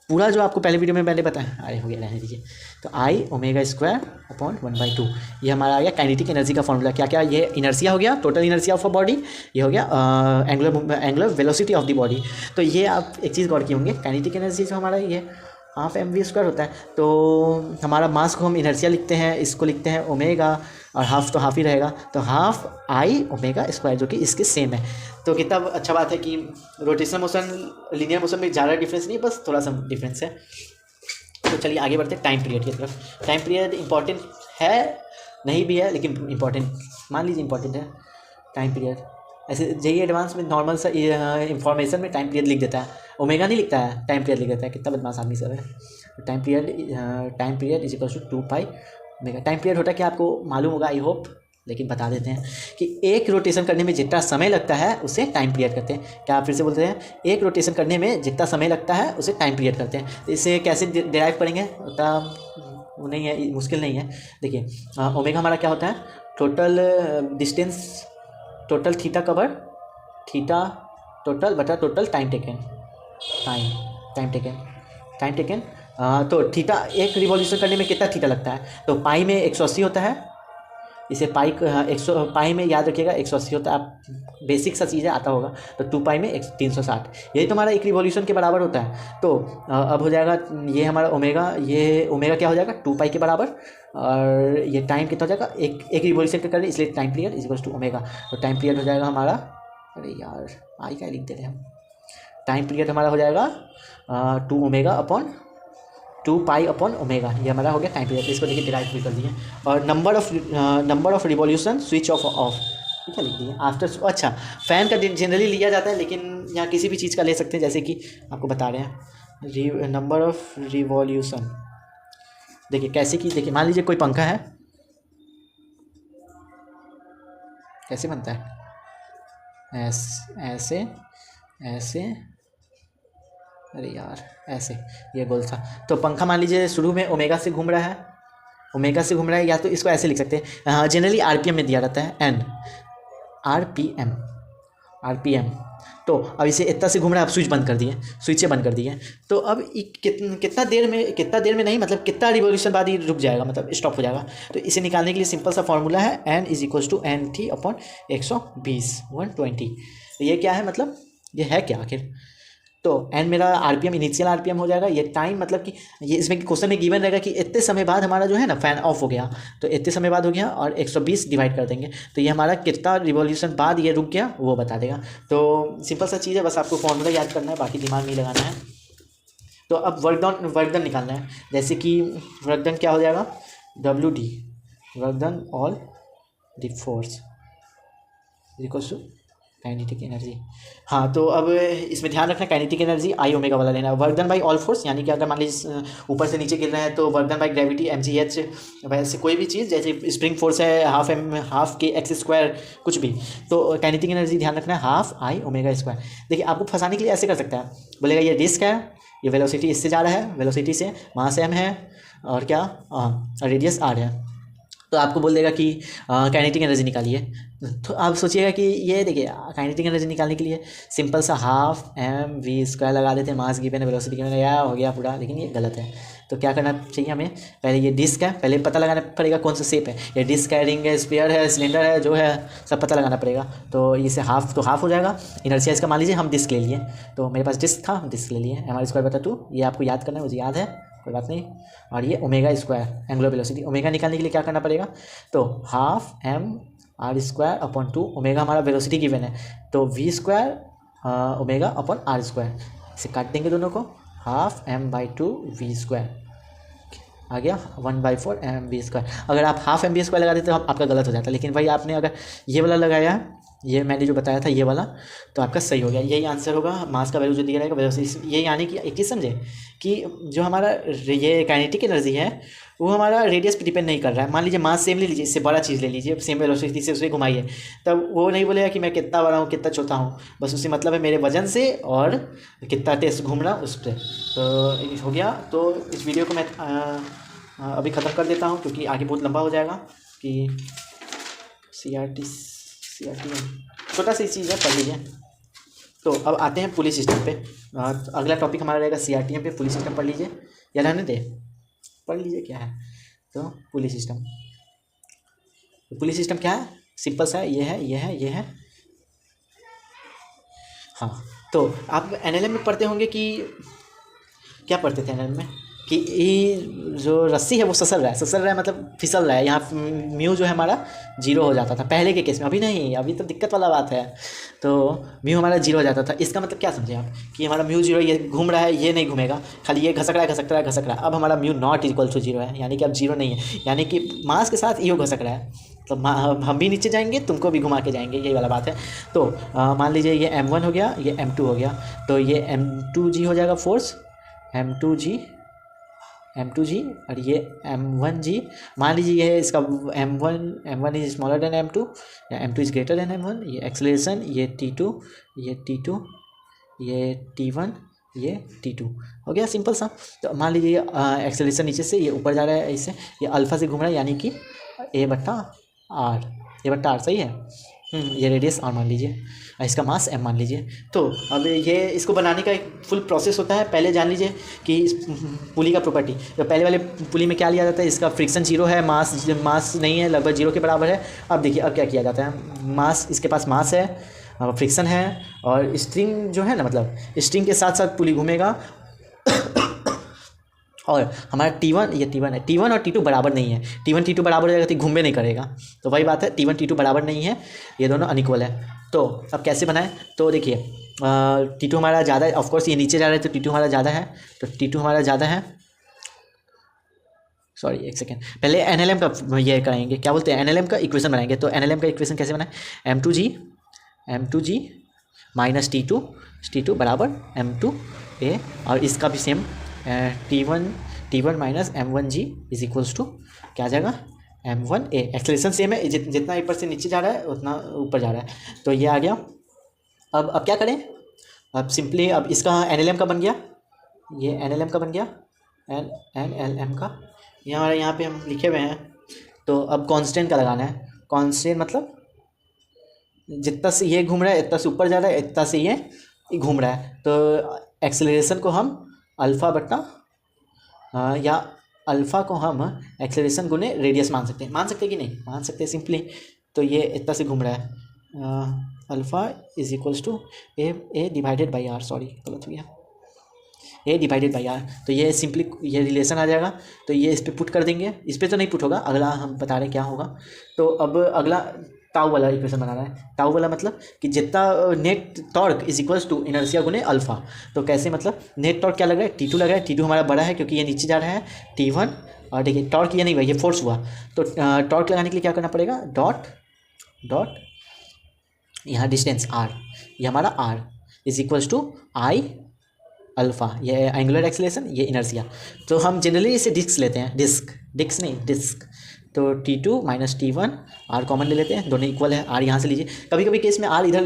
पूरा जो आपको पहले वीडियो में मैंने बताया, अरे हो गया, रहने दीजिए। तो आई ओमेगा स्क्वायर अपॉन 1/2 ये हमारा आ गया काइनेटिक एनर्जी का फॉर्मूला। क्या क्या, ये इनर्सिया हो गया, total inertia of a body, ये हो गया angular velocity of the body. तो ये आप एक चीज़ गौर किए होंगे, काइनेटिक एनर्जी जो हमारा ये हाफ एम वी स्क्वायर होता है। तो हमारा मास को हम इनर्सिया लिखते हैं, इसको लिखते हैं ओमेगा, और हाफ तो हाफ ही रहेगा, तो हाफ आई ओमेगा स्क्वायर, जो कि इसके सेम है। तो कितना अच्छा बात है कि रोटेशनल मोशन लीनियर मोशन में ज़्यादा डिफरेंस नहीं, बस थोड़ा सा डिफरेंस है। तो चलिए आगे बढ़ते हैं टाइम पीरियड की तरफ। टाइम पीरियड इंपॉर्टेंट है, नहीं भी है, लेकिन इंपॉर्टेंट, मान लीजिए इंपॉर्टेंट है टाइम पीरियड। ऐसे जेईई एडवांस में नॉर्मल सा इंफॉर्मेशन में टाइम पीरियड लिख देता है, ओमेगा नहीं लिखता है, टाइम पीरियड लिख देता है। कितना बदमाश आदमी सब है। Time period is equal to 2 pi omega. Time period होता है कि आपको मालूम होगा, आई होप, लेकिन बता देते हैं कि एक रोटेशन करने में जितना समय लगता है उसे टाइम पीरियड करते हैं। क्या आप फिर से बोलते हैं, एक रोटेशन करने में जितना समय लगता है उसे टाइम पीरियड करते हैं। तो इसे कैसे डिराइव करेंगे, उतना वो नहीं है, मुश्किल नहीं है। देखिए ओमेगा हमारा क्या होता है, total distance, total theta cover, theta total बटा total time taken, time taken. तो थीटा एक रिवॉल्यूशन करने में कितना थीटा लगता है, तो पाई में 180 होता है। इसे पाई में याद रखिएगा 180 होता है, आप बेसिक सा चीज़ है, आता होगा। तो 2 पाई में 360, यही तो हमारा एक रिवॉल्यूशन के बराबर होता है। तो अब हो जाएगा ये हमारा ओमेगा, ये ओमेगा क्या हो जाएगा 2 पाई के बराबर, और ये टाइम कितना हो जाएगा, एक रिवॉल्यूशन के करने, इसलिए time period is equal to omega. तो टाइम पीरियड हो जाएगा हमारा, अरे यार आई क्या लिख देते हैं हम, टाइम पीरियड हमारा हो जाएगा 2 omega upon 2 pi upon omega, ये हमारा हो गया टाइम पीरियड। इसको देखिए डिराइव भी कर दिए। और number of revolution switch off ठीक है लिख दिए आफ्टर। अच्छा, फ़ैन का जनरली लिया जाता है, लेकिन यहाँ किसी भी चीज़ का ले सकते हैं, जैसे कि आपको बता रहे हैं नंबर ऑफ रिवॉल्यूशन। देखिए कैसे कि, देखिए मान लीजिए कोई पंखा है, कैसे बनता है, ऐसे ऐसे, अरे यार ऐसे, ये गोल था। तो पंखा मान लीजिए शुरू में ओमेगा से घूम रहा है, या तो इसको ऐसे लिख सकते हैं, जनरली आरपीएम में दिया रहता है, एन आरपीएम। तो अब इसे इतना से घूम रहा है, आप स्विचें बंद कर दिए। तो अब कितना देर में नहीं, मतलब कितना रिवॉल्यूशन बाद ही रुक जाएगा, मतलब स्टॉप हो जाएगा। तो इसे निकालने के लिए सिंपल सा फॉर्मूला है, N is equal to N T upon 120 120। तो ये क्या है, मतलब ये है क्या आखिर, तो एन मेरा आरपीएम, इनिशियल आरपीएम हो जाएगा। ये टाइम मतलब कि ये इसमें क्वेश्चन में गिवन रहेगा कि इतने समय बाद हमारा जो है ना फ़ैन ऑफ हो गया, तो इतने समय बाद हो गया, और 120 डिवाइड कर देंगे, तो ये हमारा कितना रिवॉल्यूशन बाद ये रुक गया वो बता देगा। तो सिंपल सा चीज़ है, बस आपको फॉर्मूला याद करना है, बाकी दिमाग नहीं लगाना है। तो अब वर्क डन निकालना है, जैसे कि वर्क डन क्या हो जाएगा, WD work done all the force equals to kinetic energy. हाँ, तो अब इसमें ध्यान रखना, काइनेटिक एनर्जी आई ओमेगा वाला लेना है। Work done by all force, यानी कि अगर मान लीजिए ऊपर से नीचे गिर रहे हैं तो work done by gravity mgh, वैसे कोई भी चीज़, जैसे स्प्रिंग फोर्स है हाफ के एक्स स्क्वायर, कुछ भी। तो काइनेटिक एनर्जी ध्यान रखना है हाफ आई ओमेगा स्क्वायर। देखिए आपको फंसाने के लिए ऐसे कर सकता है, बोलेगा ये डिस्क है, ये वेलोसिटी इससे जा रहा है, वेलोसिटी से मास m है, और क्या रेडियस r है। तो आपको बोल देगा कि काइनेटिक एनर्जी निकालिए। तो आप सोचिएगा कि ये देखिए काइनेटिक एनर्जी निकालने के लिए सिंपल सा हाफ एम वी स्क्वायर लगा देते हैं, मास गिवन है वेलोसिटी गिवन है, या हो गया पूरा, लेकिन ये गलत है। तो क्या करना चाहिए हमें, पहले ये डिस्क है, पहले पता लगाना पड़ेगा कौन सा शेप है, ये डिस्क है, रिंग है, स्फीयर है, सिलेंडर है, जो है सब पता लगाना पड़ेगा। तो इसे हाफ, तो हाफ हो जाएगा इनर्शिया इसका, मान लीजिए हम डिस्क ले लिए, तो मेरे पास डिस्क था, हम डिस्क ले लिए, m²/2, ये आपको याद करना है, मुझे याद है, कोई बात नहीं। और ये omega square angular velocity, omega निकालने के लिए क्या करना पड़ेगा, तो हाफ m/2 ओमेगा हमारा वेलोसिटी गिवन है, तो v² ओमेगा/r², इसे काट देंगे दोनों को, हाफ m/2 v², आ गया 1/4 mv²। अगर आप हाफ mv² लगा देते तो आपका गलत हो जाता, लेकिन भाई आपने अगर ये वाला लगाया है, ये मैंने जो बताया था ये वाला, तो आपका सही हो गया, यही आंसर होगा। मास का वैल्यू जो दिया रहेगा वेलोसिटी, ये यानी कि एक चीज़ समझे कि जो हमारा ये काइनेटिक एनर्जी है वो हमारा रेडियस पे डिपेंड नहीं कर रहा है। मान लीजिए मास सेम ले लीजिए, इससे बड़ा चीज़ ले लीजिए, सेम वेलोसिटी से उसे घुमाइए, तब वो नहीं बोलेगा कि मैं कितना बड़ा हूँ कितना छोटा हूँ, बस उससे मतलब है मेरे वजन से और कितना तेज घूम रहा उस पर। तो हो गया। तो इस वीडियो को मैं अभी ख़त्म कर देता हूँ क्योंकि आगे बहुत लंबा हो जाएगा। कि CRT छोटा सी चीज़ है, पढ़ लीजिए। तो अब आते हैं पुलिस सिस्टम पे। अगला टॉपिक हमारा रहेगा CRTM पे। पुलिस सिस्टम पढ़ लीजिए या रहने दे, पढ़ लीजिए क्या है। तो पुलिस सिस्टम, पुलिस सिस्टम क्या है, सिंपल सा है, ये है, ये है, ये है। हाँ, तो आप NLM में पढ़ते होंगे कि क्या पढ़ते थे NLM में, कि ये जो रस्सी है वो ससल रहा है मतलब फिसल रहा है। यहाँ म्यू जो है हमारा 0 हो जाता था पहले के केस में, अभी नहीं, अभी तो दिक्कत वाला बात है। तो म्यू हमारा 0 हो जाता था। इसका मतलब क्या समझे आप, कि हमारा म्यू 0, ये घूम रहा है, ये नहीं घूमेगा, खाली ये घसक रहा है। अब हमारा म्यू ≠0 है, यानी कि अब 0 नहीं है, यानी कि मास के साथ ये घसक रहा है, तो हम भी नीचे जाएंगे, तुमको भी घुमा के जाएंगे, यही वाला बात है। तो मान लीजिए ये M1 हो गया, ये M2 हो गया, तो ये M2G हो जाएगा फोर्स, M2G और ये M1G। मान लीजिए ये है इसका M1 is smaller than M2 या M2 is greater than M1। ये एक्सेलरेशन, ये T2, ये T2, ये T1, ये T2 हो गया, सिंपल सा। तो मान लीजिए एक्सेलरेशन नीचे से ये ऊपर जा रहा है, इससे ये अल्फा से घूम रहा है, यानी कि A/R सही है। ये रेडियस R मान लीजिए, इसका मास M मान लीजिए। तो अब ये इसको बनाने का एक फुल प्रोसेस होता है। पहले जान लीजिए कि इस पुली का प्रॉपर्टी, तो पहले वाले पुली में क्या लिया जाता है, इसका फ्रिक्शन 0 है, मास नहीं है, लगभग 0 के बराबर है। अब देखिए अब क्या किया जाता है, मास, इसके पास मास है, फ्रिक्शन है, और स्ट्रिंग जो है ना, मतलब स्ट्रिंग के साथ साथ पुली घूमेगा। और हमारा T1, ये T1 है, T1 और T2 बराबर नहीं है, T1 T2 बराबर हो जाएगा तो घूमे नहीं करेगा। तो वही बात है, T1 T2 बराबर नहीं है, ये दोनों अनइक्वल है। तो अब कैसे बनाएं, तो देखिए T2 हमारा ज़्यादा है, ऑफकोर्स ये नीचे जा रहा है तो T2 हमारा ज़्यादा है, तो T2 हमारा ज़्यादा है। सॉरी एक सेकेंड, पहले NLM का ये कराएंगे, क्या बोलते हैं, NLM का इक्वेशन बनाएंगे। तो NLM का इक्वेशन कैसे बनाए, M2G माइनस T2 बराबर M2A, और इसका भी same T1 minus M1G is equals to क्या आ जाएगा, M1A। एक्सेलरेशन सेम है, जितना ऊपर से नीचे जा रहा है उतना ऊपर जा रहा है, तो ये आ गया। अब क्या करें, अब सिंपली अब इसका NLM का बन गया, ये NLM का बन गया, NLM का ये हमारे यहाँ पे हम लिखे हुए हैं। तो अब कांस्टेंट का लगाना है, कांस्टेंट मतलब जितना से ये घूम रहा है इतना से ऊपर जा रहा है, इतना से ये घूम रहा है। तो एक्सेलरेशन को हम अल्फ़ा बट्टा या अल्फ़ा को हम एक्सेलरेशन गुने रेडियस मान सकते हैं कि नहीं, मान सकते हैं सिंपली। तो ये इतना से घूम रहा है, alpha is equals to A divided by R, sorry गलत हो गया, A डिवाइडेड बाई आर। तो ये सिंपली ये रिलेशन आ जाएगा, तो ये इस पर पुट कर देंगे, इस पर तो नहीं पुट होगा, अगला हम बता रहे हैं क्या होगा। तो अब अगला टाउ वाला इक्वेशन बनाना है। टाउ वाला मतलब कि जितना net torque is equals to inertia गुने अल्फा। तो कैसे, मतलब नेट टॉर्क क्या लग रहा है, T2 लग रहा है, T2 हमारा बड़ा है क्योंकि ये नीचे जा रहा है, T1, और देखिए टॉर्क ये नहीं हुआ, ये फोर्स हुआ। तो टॉर्क लगाने के लिए क्या करना पड़ेगा, डॉट यहाँ डिस्टेंस R, ये हमारा R is equals to I alpha, ये एंगुलर एक्सेलरेशन, ये इनर्शिया। तो हम जनरली इसे डिस्क लेते हैं, डिस्क। तो T2 minus T1, R common ले लेते हैं, दोनों इक्वल है, R यहाँ से लीजिए। कभी कभी केस में R इधर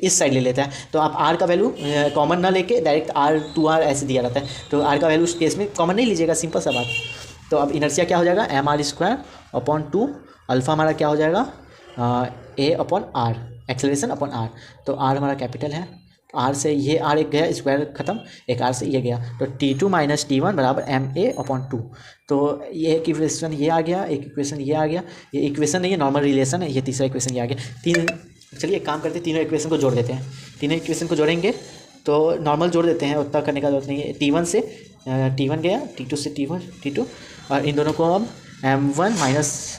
इस साइड ले लेता है, तो आप R का वैल्यू कॉमन ना लेके डायरेक्ट R2R ऐसे दिया रहता है, तो R का वैल्यू उस केस में कॉमन नहीं लीजिएगा, सिंपल सा बात। तो अब इनर्शिया क्या हो जाएगा, mr² अपॉन 2, अल्फा हमारा क्या हो जाएगा, a upon R, acceleration upon R. तो आर हमारा कैपिटल है, आर से ये आर एक गया, स्क्वायर खत्म, एक आर से ये गया, तो T2 माइनस T1 बराबर ma अपॉन 2। तो ये एक इक्वेशन ये आ गया, एक इक्वेशन ये आ गया, ये इक्वेशन नहीं है, नॉर्मल रिलेशन है, ये तीसरा इक्वेशन ये आ गया। तीन, चलिए एक काम करते हैं, तीनों इक्वेशन को जोड़ देते हैं। तीनों इक्वेशन को जोड़ेंगे तो नॉर्मल जोड़ देते हैं, उतना करने का जरूरत नहीं है। T1 से T1 गया, T2 से T2, और इन दोनों को हम M1 minus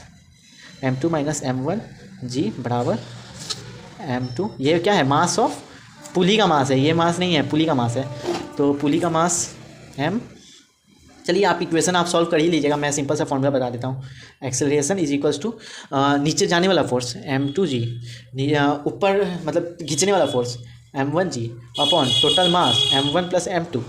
M2 minus M1 जी बराबर M2। ये क्या है, मास ऑफ पुली का मास है, ये मास नहीं है, पुली का मास है। तो पुली का मास M, चलिए आप इक्वेशन आप सॉल्व कर ही लीजिएगा, मैं सिंपल सा फॉर्मूला बता देता हूँ। एक्सेलरेशन इज इक्वल्स टू नीचे जाने वाला फोर्स m2g, ऊपर मतलब खींचने वाला force m1g upon total mass m1 plus m2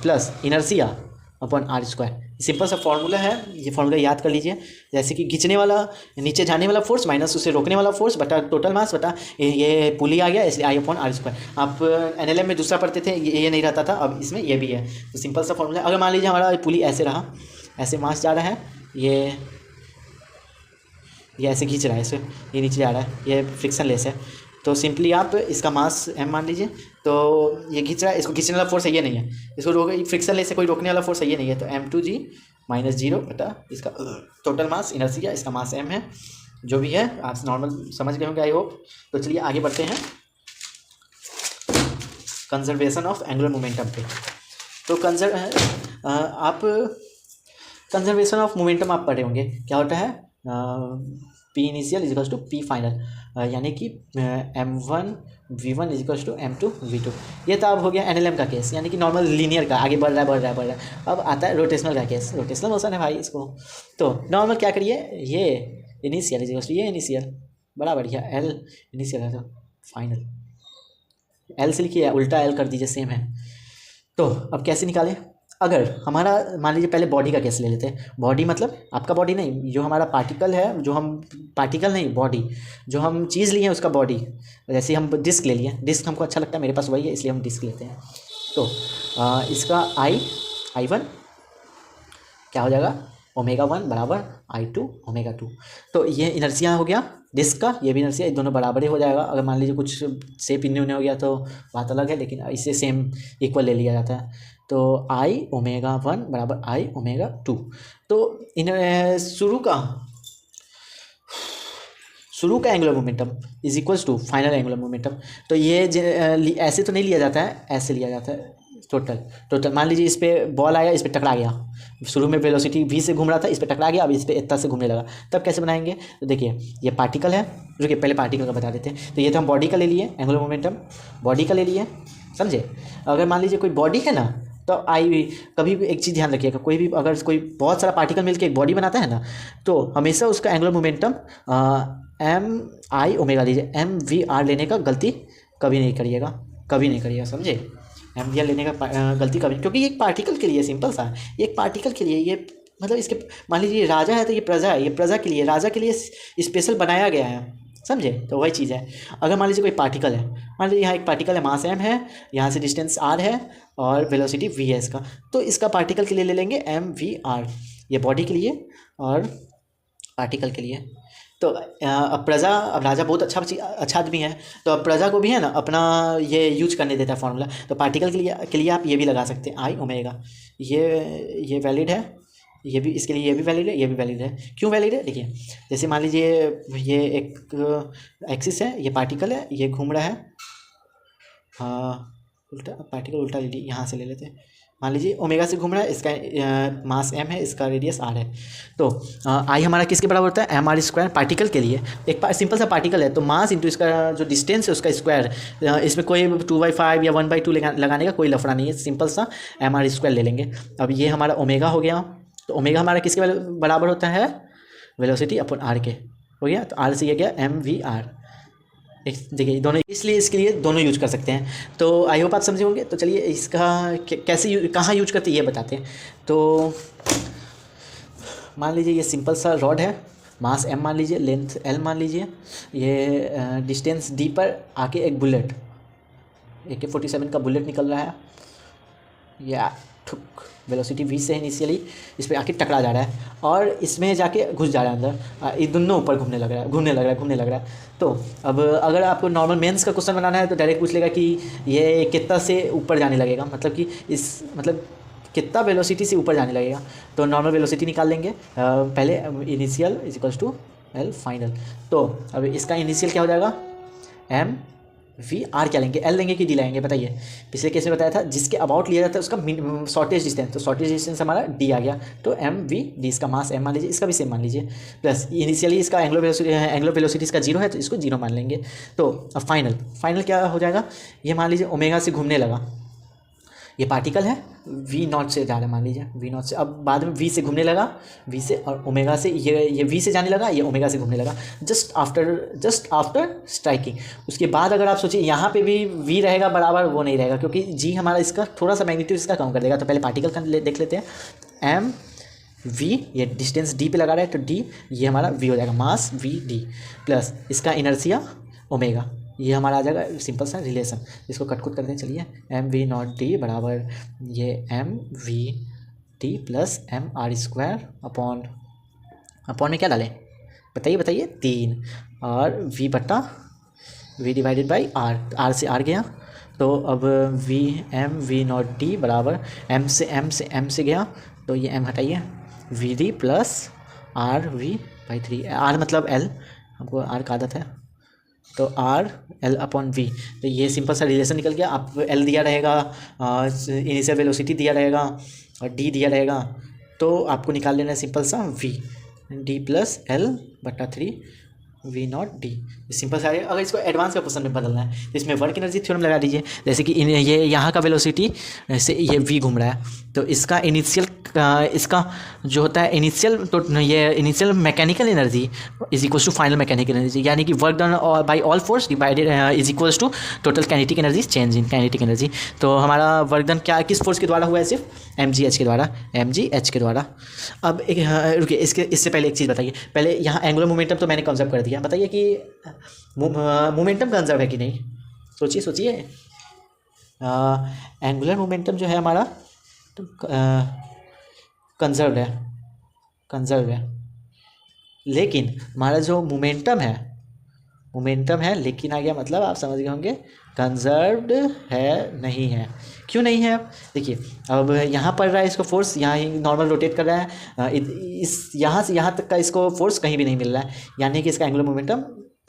plus inertia upon r²। Simple सा फॉर्मूला है, ये फॉर्मूला याद कर लीजिए। जैसे कि खींचने वाला, नीचे जाने वाला फोर्स माइनस उसे रोकने वाला फोर्स बटा टोटल मास बटा ये पुली आ गया, इसलिए आई अपॉन r²। आप NLM में दूसरा पढ़ते थे, ये नहीं रहता था, अब इसमें ये भी है। तो सिंपल सा फॉर्मूला, अगर मान लीजिए हमारा पुली ऐसे रहा, ऐसे मास जा रहा है, ये ऐसे खींच रहा है, इसे ये नीचे जा रहा है, ये फ्रिक्शन लेस है, तो सिंपली आप इसका मास m मान लीजिए। तो ये खींच रहा है, इसको खींचने वाला फोर्स है ये नहीं है, इसको फ्रिक्शन लेस से कोई रोकने वाला फोर्स है ये नहीं है। तो m2g माइनस 0 बटा इसका टोटल मास इनर्शिया, इसका मास m है, जो भी है आप नॉर्मल समझ गए होंगे आई होप। तो चलिए आगे बढ़ते हैं कंजर्वेशन ऑफ एंगुलर मोमेंटम पे। तो आप कंजर्वेशन ऑफ मोमेंटम आप पढ़े होंगे, क्या होता है, P initial is equals to P final, यानी कि M1 V1 is equals to M2 V2। ये तो अब हो गया NLM का केस, यानी कि नॉर्मल लीनियर का, आगे बढ़ रहा है। अब आता है रोटेशनल का केस, रोटेशनल मोशन है भाई इसको। तो नॉर्मल क्या करिए, ये इनिशियल इज इक्वल्स टू ये इनिशियल, बड़ा बढ़िया, L इनिशियल है तो फाइनल, L से लिखिए, उल्टा L कर दीजिए, सेम है। तो अब कैसे निकालें, अगर हमारा मान लीजिए पहले बॉडी का केस ले लेते हैं। बॉडी मतलब आपका बॉडी नहीं, जो हमारा पार्टिकल है, जो हम पार्टिकल नहीं, बॉडी जो हम चीज़ लिए हैं उसका बॉडी। जैसे हम डिस्क ले लिए, डिस्क हमको अच्छा लगता है, मेरे पास वही है इसलिए हम डिस्क लेते हैं। तो इसका I1 क्या हो जाएगा, ω1 बराबर I2 ω2। तो ये इनर्शिया हो गया डिस्क का, ये भी इनर्शिया, दोनों बराबर ही हो जाएगा। अगर मान लीजिए कुछ शेप इन्ने उन्ने हो गया तो बात अलग है, लेकिन इससे सेम इक्वल ले लिया जाता है। तो I ω1 बराबर I ω2। तो इन शुरू का angular momentum is equals to final angular momentum. तो ये ऐसे तो नहीं लिया जाता है, ऐसे लिया जाता है। टोटल मान लीजिए इस पर बॉल आया, इस पर टकरा गया, शुरू में वेलोसिटी v से घूम रहा था, इस पर टकरा गया, अब इस पर इतना से घूमने लगा, तब कैसे बनाएंगे। तो देखिए ये पार्टिकल है, रुकिए पहले पार्टिकल का बता देते हैं। तो ये तो हम बॉडी का ले लिए, एंगुलर मोमेंटम बॉडी का ले लिए, समझे। अगर मान लीजिए कोई बॉडी है ना, तो कभी भी एक चीज़ ध्यान रखिएगा, कोई भी अगर कोई बहुत सारा पार्टिकल मिलकर एक बॉडी बनाता है ना, तो हमेशा उसका एंगुलर मोमेंटम MI ω लीजिए, MVR लेने का गलती कभी नहीं करिएगा, समझे। MVR लेने का गलती कभी, क्योंकि ये एक पार्टिकल के लिए, सिंपल सा ये एक पार्टिकल के लिए, ये मतलब इसके मान लीजिए राजा है तो ये प्रजा है, ये प्रजा के लिए, राजा के लिए स्पेशल बनाया गया है, समझे। तो वही चीज़ है। अगर मान लीजिए कोई पार्टिकल है, मान लीजिए यहाँ एक पार्टिकल है, मास m है, यहाँ से डिस्टेंस r है और वेलोसिटी v है इसका, तो इसका पार्टिकल के लिए ले लेंगे MVR, ये बॉडी के लिए और पार्टिकल के लिए। तो अब राजा बहुत अच्छा आदमी है, तो अब प्रजा को भी है ना अपना ये यूज करने देता है फार्मूला। तो पार्टिकल के लिए आप ये भी लगा सकते हैं I ω, ये वैलिड है, ये भी इसके लिए ये भी वैलिड है, ये भी वैलिड है। क्यों वैलिड है, देखिए जैसे मान लीजिए ये एक एक्सिस है, ये पार्टिकल है, ये घूम रहा है, उल्टा पार्टिकल उल्टा ले यहाँ से ले लेते हैं। मान लीजिए ओमेगा से घूम रहा है, इसका मास m है, इसका रेडियस r है। तो I हमारा किसके बराबर होता है, mr²। पार्टिकल के लिए एक सिंपल सा पार्टिकल है, तो मास इंटू इसका जो डिस्टेंस है उसका स्क्वायर, इसमें कोई 2/5 या 1/2 लगाने का कोई लफड़ा नहीं है, सिंपल सा mr² ले लेंगे। अब ये हमारा ओमेगा हो गया, तो ओमेगा हमारा किसके बराबर होता है, वेलोसिटी अपॉन r के, हो गया। तो r से ये गया MVR। देखिए दोनों, इसलिए इसके लिए दोनों यूज कर सकते हैं। तो आई होप आप समझे होंगे। तो चलिए इसका कैसे कहाँ यूज करते हैं ये बताते हैं। तो मान लीजिए ये सिंपल सा रॉड है, मास m मान लीजिए, लेंथ l मान लीजिए, ये डिस्टेंस d पर आके एक बुलेट AK-47 का बुलेट निकल रहा है, या ठुक, वेलोसिटी v से इनिशियली इस पर आके टकरा जा रहा है और इसमें जाके घुस जा रहा है अंदर, ये दोनों ऊपर घूमने लग रहा है। तो अब अगर आपको नॉर्मल मेंस का क्वेश्चन बनाना है तो डायरेक्ट पूछ लेगा कि ये कितना से ऊपर जाने लगेगा, मतलब कि कितना वेलोसिटी से ऊपर जाने लगेगा। तो नॉर्मल वेलोसिटी निकाल लेंगे पहले, initial is equals to L final. तो अब इसका इनिशियल क्या हो जाएगा, एम वी आर क्या लेंगे, एल लेंगे कि डी लेंगे बताइए। पिछले केस में बताया था जिसके अबाउट लिया जाता है उसका शॉर्टेज डिस्टेंस, तो शॉर्टेज डिस्टेंस हमारा डी आ गया, तो एम वी डी, इसका मास एम मान लीजिए, इसका भी सेम मान लीजिए, प्लस इनिशियली इसका एंगुलर वेलोसिटी इसका जीरो है तो इसको जीरो मान लेंगे। तो अब फाइनल क्या हो जाएगा, ये मान लीजिए ओमेगा से घूमने लगा, ये पार्टिकल है वी नॉट से जा रहा है, मान लीजिए वी नॉट से, अब बाद में वी से घूमने लगा, वी से और ओमेगा से, ये वी से जाने लगा, ये ओमेगा से घूमने लगा जस्ट आफ्टर स्ट्राइकिंग। उसके बाद अगर आप सोचिए यहाँ पे भी वी रहेगा बराबर, वो नहीं रहेगा क्योंकि जी हमारा इसका थोड़ा सा मैग्नीट्यूड इसका कम कर देगा। तो पहले पार्टिकल का देख लेते हैं, एम वी, ये डिस्टेंस डी पे लगा रहा है तो डी, ये हमारा वी हो जाएगा, मास वी डी, प्लस इसका इनर्शिया ओमेगा, ये हमारा आ जाएगा सिंपल सा रिलेशन। इसको कट करते हैं, चलिए एम वी नॉट डी बराबर ये M V D plus M R square upon में क्या डालें बताइए 3, और वी बट्टा वी डिवाइडेड बाई आर से आर गया, तो अब V M V naught D बराबर एम से गया, तो ये एम हटाइए, V D plus R V by 3, R मतलब एल, हमको आर का आदत है, तो आर एल अपॉन वी, तो ये सिंपल सा रिलेशन निकल गया। आप एल दिया रहेगा, इनिशियल वेलोसिटी दिया रहेगा और डी दिया रहेगा, तो आपको निकाल लेना है सिंपल सा वी डी प्लस एल बट्टा 3 वी नॉट डी, सिंपल सा है। अगर इसको एडवांस का क्वेश्चन में बदलना है तो इसमें वर्क एनर्जी थ्योरम लगा दीजिए, जैसे कि ये यहाँ का वेलोसिटी से ये वी घूम रहा है, तो इसका इनिशियल इसका जो होता है इनिशियल, तो ये initial mechanical energy is equals to final mechanical energy, यानी कि work done by all force divided is equals to total kinetic energy change in kinetic energy. तो हमारा वर्क डन क्या किस फोर्स के द्वारा हुआ है, सिर्फ एम जी एच के द्वारा। अब रुकिए, इससे पहले एक चीज़ बताइए, पहले यहाँ एंगुलर मोमेंटम तो मैंने कंजर्व कर दिया, बताइए कि मोमेंटम कंजर्व है कि नहीं, सोचिए एंगुलर मोमेंटम जो है हमारा तो कंजर्व है, लेकिन हमारा जो मोमेंटम है लेकिन आ गया, मतलब आप समझ गए होंगे कंजर्व्ड है नहीं है। क्यों नहीं है, देखिए अब यहाँ पड़ रहा है इसको फोर्स, यहाँ ही नॉर्मल रोटेट कर रहा है, इस यहाँ से यहाँ तक का इसको फोर्स कहीं भी नहीं मिल रहा है, यानी कि इसका एंगुलर मोमेंटम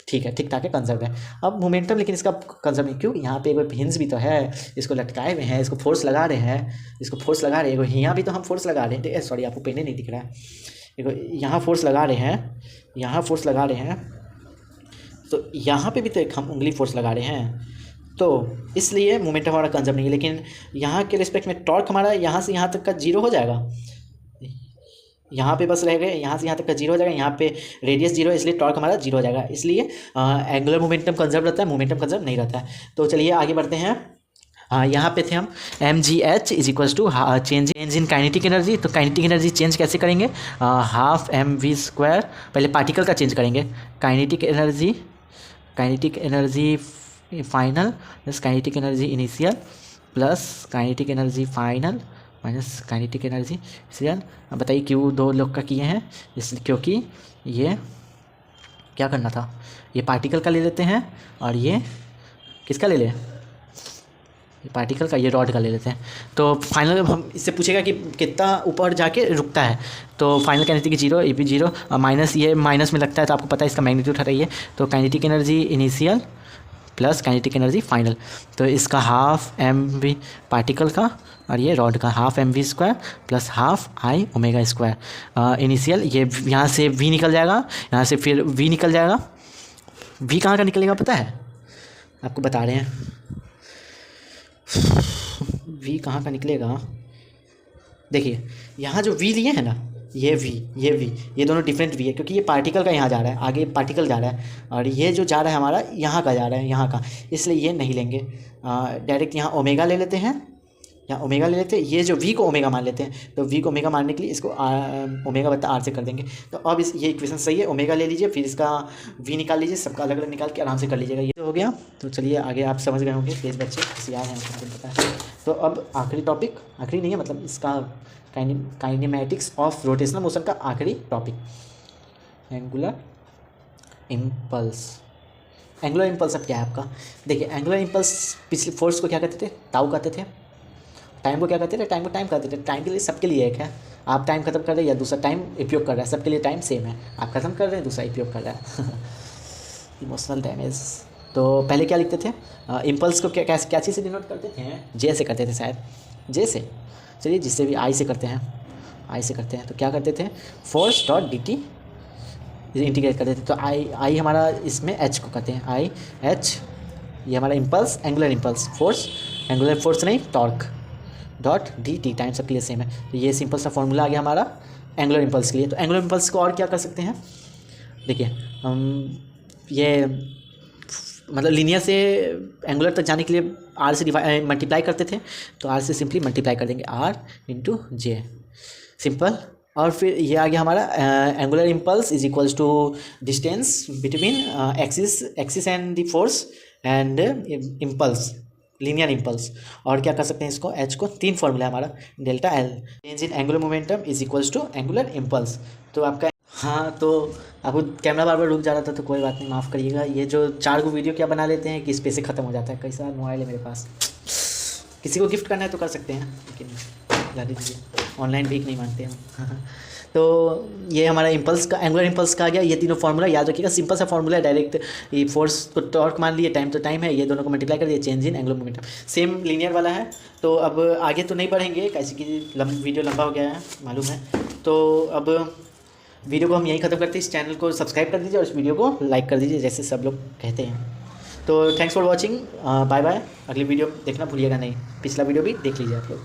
ठीक ठाक है, कंजर्व है। अब मोमेंटम लेकिन इसका कंजर्व नहीं, क्यों, यहाँ पे एक हिंज भी तो है, इसको लटकाए हुए हैं, इसको फोर्स लगा रहे हैं, यहाँ भी तो हम फोर्स लगा रहे हैं, सॉरी आपको पेन नहीं दिख रहा है, देखो यहाँ फोर्स लगा रहे हैं, तो यहाँ पे भी तो एक हम उंगली फोर्स लगा रहे हैं, तो इसलिए मोमेंटम हमारा कंजर्व नहीं है। लेकिन यहाँ के रिस्पेक्ट में टॉर्क हमारा यहाँ से यहाँ तक का जीरो हो जाएगा, यहाँ पे बस रह गए, यहाँ से यहाँ तक का जीरो हो जाएगा, यहाँ पे रेडियस जीरो है, इसलिए टॉर्क हमारा जीरो हो जाएगा, इसलिए एंगुलर मोमेंटम कंजर्व रहता है, मोमेंटम कंजर्व नहीं रहता है। तो चलिए आगे बढ़ते हैं। यहाँ पे थे हम, M G H is equals to change in kinetic energy. तो काइनेटिक एनर्जी चेंज कैसे करेंगे, हाफ एम वी स्क्वायर, पहले पार्टिकल का चेंज करेंगे, kinetic energy final plus kinetic energy initial plus kinetic energy final minus kinetic energy initial. अब बताइए क्यों दो लोग का किए हैं, इसलिए क्योंकि ये क्या करना था, ये पार्टिकल का ले लेते हैं और ये किसका ले लें, ये पार्टिकल का, ये रॉड का ले लेते हैं। तो फाइनल हम इससे पूछेगा कि कितना ऊपर जाके रुकता है, तो final kinetic zero, A P zero, minus ये माइनस में लगता है, तो आपको पता है इसका मैग्नीट्यूड हटाइए, तो kinetic energy initial plus kinetic energy final, तो इसका हाफ एम वी पार्टिकल का और ये रॉड का half M V square plus half I omega square initial, ये यहाँ से वी निकल जाएगा, यहाँ से फिर वी निकल जाएगा, वी कहाँ का निकलेगा पता है आपको, बता रहे हैं वी कहाँ का निकलेगा। देखिए यहाँ जो वी लिए है ना, ये वी दोनों डिफरेंट वी है, क्योंकि ये पार्टिकल का यहाँ जा रहा है, आगे पार्टिकल जा रहा है, और ये जो जा रहा है हमारा यहाँ का जा रहा है, यहाँ का, इसलिए ये नहीं लेंगे, डायरेक्ट यहाँ ओमेगा ले लेते हैं, ये जो वी को ओमेगा मान लेते हैं, तो वी को ओमेगा मानने के लिए इसको ओमेगा बता आर से कर देंगे। तो अब ये इक्वेशन सही है, ओमेगा ले लीजिए, फिर इसका वी निकाल लीजिए, सबका अलग अलग निकाल के आराम से कर लीजिएगा, ये हो गया। तो चलिए आगे आप समझ गए होंगे, तेज बच्चे होशियार हैं, आपको पता है। तो अब आखिरी टॉपिक, आखिरी नहीं है मतलब इसका काइनेमैटिक्स ऑफ रोटेशनल मोशन का आखिरी topic, angular impulse. Angular impulse अब क्या है आपका, देखिए एंगुलर इम्पल्स पिछले फोर्स को क्या कहते थे, ताऊ कहते थे, टाइम को क्या कहते थे, टाइम को टाइम कहते थे। टाइम के लिए सबके लिए एक है, आप टाइम खत्म कर रहे हैं या दूसरा टाइम उपयोग कर रहा है, सबके लिए टाइम सेम है, आप खत्म कर रहे हैं दूसरा उपयोग कर रहा है। Emotional damage. तो पहले क्या लिखते थे, इम्पल्स को क्या चीज़ से डिनोट करते थे, जे से करते थे शायद, जे से, चलिए जिससे भी आई से करते हैं, आई से करते हैं तो क्या करते थे, force dot D T integrate करते थे। तो आई हमारा इसमें एच को कहते हैं, आई एच, ये हमारा impulse, angular impulse, force, angular force नहीं torque, dot D T, time सबके लिए सेम है। तो ये सिंपल सा फॉर्मूला आ गया हमारा एंगुलर इम्पल्स के लिए। तो एंगुलर इम्पल्स को और क्या कर सकते हैं, देखिए हम ये मतलब लीनियर से एंगुलर तक जाने के लिए आर से मल्टीप्लाई करते थे, तो आर से सिंपली मल्टीप्लाई कर देंगे, आर इंटू जे, सिंपल। और फिर ये आ गया हमारा angular impulse is equals to distance between axis and the force and impulse, linear impulse. और क्या कर सकते हैं इसको, एच को, तीन फॉर्मूला है हमारा, delta L, change in angular momentum is equals to angular impulse. तो आपका, हाँ तो आपको कैमरा बार बार रुक जा रहा था तो कोई बात नहीं, माफ़ करिएगा। ये जो 4 को वीडियो क्या बना लेते हैं कि इस पे से ख़त्म हो जाता है, कैसा मोबाइल है मेरे पास, किसी को गिफ्ट करना है तो कर सकते हैं, लेकिन ला दीजिए, ऑनलाइन भीख नहीं मांगते हम। तो ये हमारा इम्पल्स का, एंगुलर इम्पल्स का आ गया। ये तीनों फार्मूला याद रखिएगा, सिंपल सा फार्मूला है, डायरेक्ट ये फोर्स को टॉर्क मान लिए, टाइम तो टाइम है, ये दोनों को मल्टीप्लाई कर दिए, change in angular momentum, same linear वाला है। तो अब आगे तो नहीं बढ़ेंगे कैसे कि वीडियो लंबा हो गया है मालूम है। तो अब वीडियो को हम यहीं ख़त्म करते हैं, इस चैनल को सब्सक्राइब कर दीजिए और इस वीडियो को लाइक कर दीजिए जैसे सब लोग कहते हैं। तो thanks for watching, bye bye. अगली वीडियो देखना भूलिएगा नहीं, पिछला वीडियो भी देख लीजिए आप लोग।